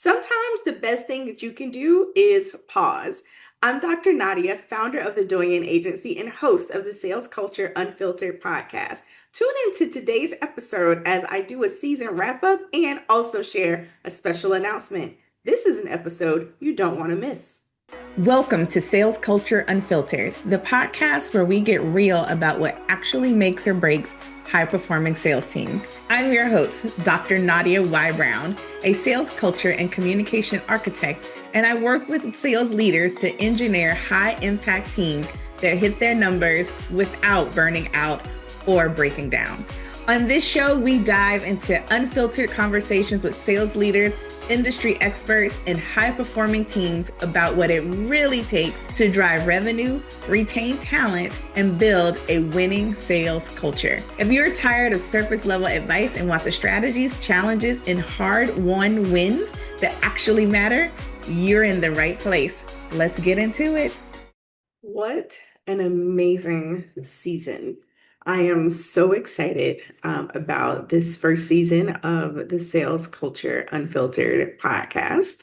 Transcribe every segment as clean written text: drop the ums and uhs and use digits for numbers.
Sometimes the best thing that you can do is pause. I'm Dr. Nadia, founder of the Doyen Agency and host of the Sales Culture Unfiltered podcast. Tune into today's episode as I do a season wrap up and also share a special announcement. This is an episode you don't want to miss. Welcome to Sales Culture Unfiltered, the podcast where we get real about what actually makes or breaks high-performing sales teams. I'm your host, Dr. Nadia Y. Brown, a sales culture and communication architect, and I work with sales leaders to engineer high-impact teams that hit their numbers without burning out or breaking down. On this show, we dive into unfiltered conversations with sales leaders, industry experts, and high-performing teams about what it really takes to drive revenue, retain talent, and build a winning sales culture. If you're tired of surface-level advice and want the strategies, challenges, and hard-won wins that actually matter, you're in the right place. Let's get into it. What an amazing season. I am so excited about this first season of the Sales Culture Unfiltered podcast.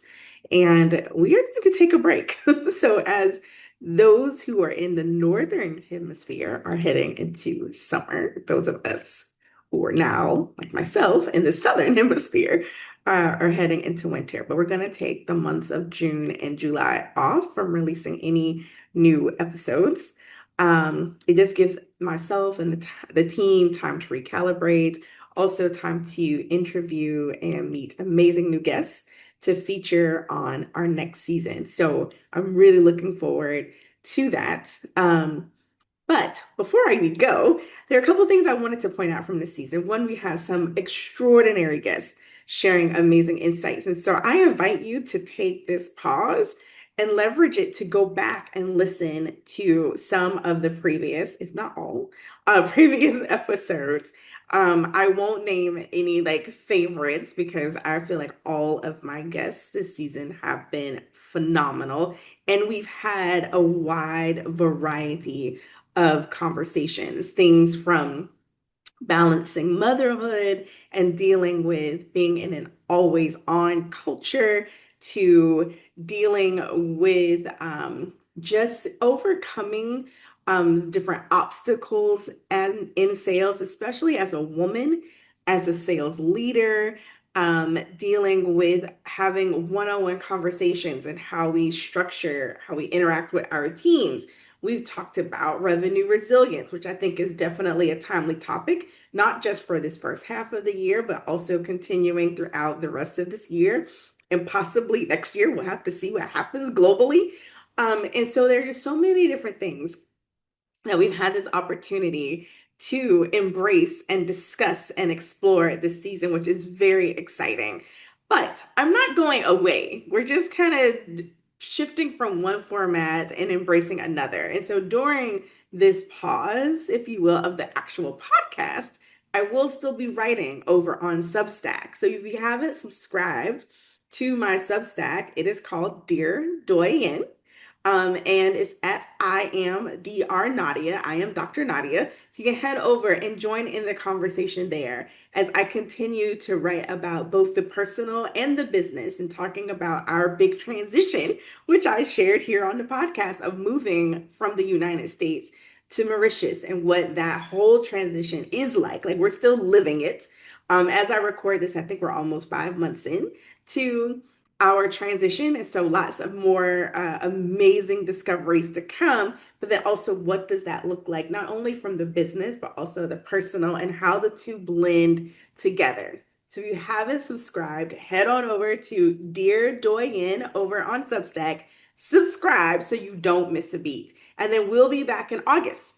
And we are going to take a break. So, as those who are in the Northern Hemisphere are heading into summer, those of us who are now, like myself, in the Southern Hemisphere are heading into winter. But we're going to take the months of June and July off from releasing any new episodes. It just gives myself and the team time to recalibrate, also time to interview and meet amazing new guests to feature on our next season. So I'm really looking forward to that. But before I even go, there are a couple of things I wanted to point out from this season. One, we have some extraordinary guests sharing amazing insights. And so I invite you to take this pause and leverage it to go back and listen to some of the previous, if not all, previous episodes. I won't name any favorites because I feel like all of my guests this season have been phenomenal. And we've had a wide variety of conversations, things from balancing motherhood and dealing with being in an always on culture to dealing with just overcoming different obstacles and in sales, especially as a woman, as a sales leader, dealing with having one-on-one conversations and how we structure, how we interact with our teams. We've talked about revenue resilience, which I think is definitely a timely topic, not just for this first half of the year, but also continuing throughout the rest of this year and possibly next year. We'll have to see what happens globally. And so there are just so many different things that we've had this opportunity to embrace and discuss and explore this season, which is very exciting. But I'm not going away. We're just kind of shifting from one format and embracing another. And so during this pause, if you will, of the actual podcast, I will still be writing over on Substack. So if you haven't subscribed to my Substack, it is called Dear Doyen. And it's at I am Dr. Nadia. I am Dr. Nadia. So you can head over and join in the conversation there as I continue to write about both the personal and the business and talking about our big transition, which I shared here on the podcast of moving from the United States to Mauritius and what that whole transition is like. Like we're still living it. As I record this, I think we're almost 5 months in to our transition. And so lots of more amazing discoveries to come. But then also, what does that look like, not only from the business, but also the personal and how the two blend together. So if you haven't subscribed, head on over to Dear Doyen over on Substack. Subscribe so you don't miss a beat. And then we'll be back in August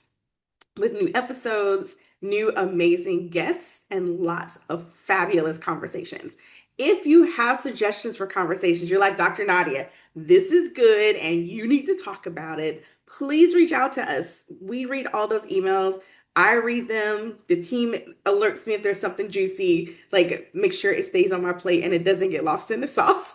with new episodes, new amazing guests, and lots of fabulous conversations. If you have suggestions for conversations, you're like, Dr. Nadia, this is good and you need to talk about it, please reach out to us. We read all those emails. I read them. The team alerts me if there's something juicy, like make sure it stays on my plate and it doesn't get lost in the sauce.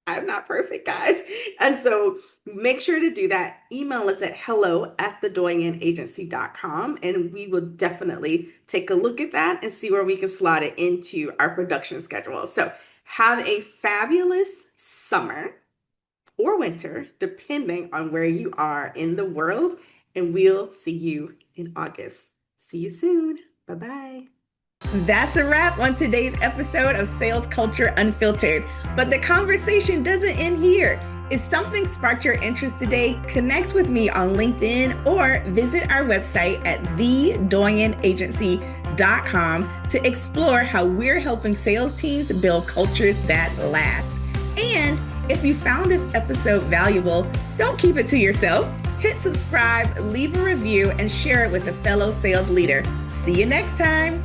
I'm not perfect, guys. And so make sure to do that. Email us at hello@thedoyenagency.com and we will definitely take a look at that and see where we can slot it into our production schedule. So Have a fabulous summer or winter, depending on where you are in the world, and we'll see you in August. See you soon. Bye-bye. That's a wrap on today's episode of Sales Culture Unfiltered. But the conversation doesn't end here. If something sparked your interest today, connect with me on LinkedIn or visit our website at thedoyenagency.com to explore how we're helping sales teams build cultures that last. And if you found this episode valuable, don't keep it to yourself. Hit subscribe, leave a review, and share it with a fellow sales leader. See you next time.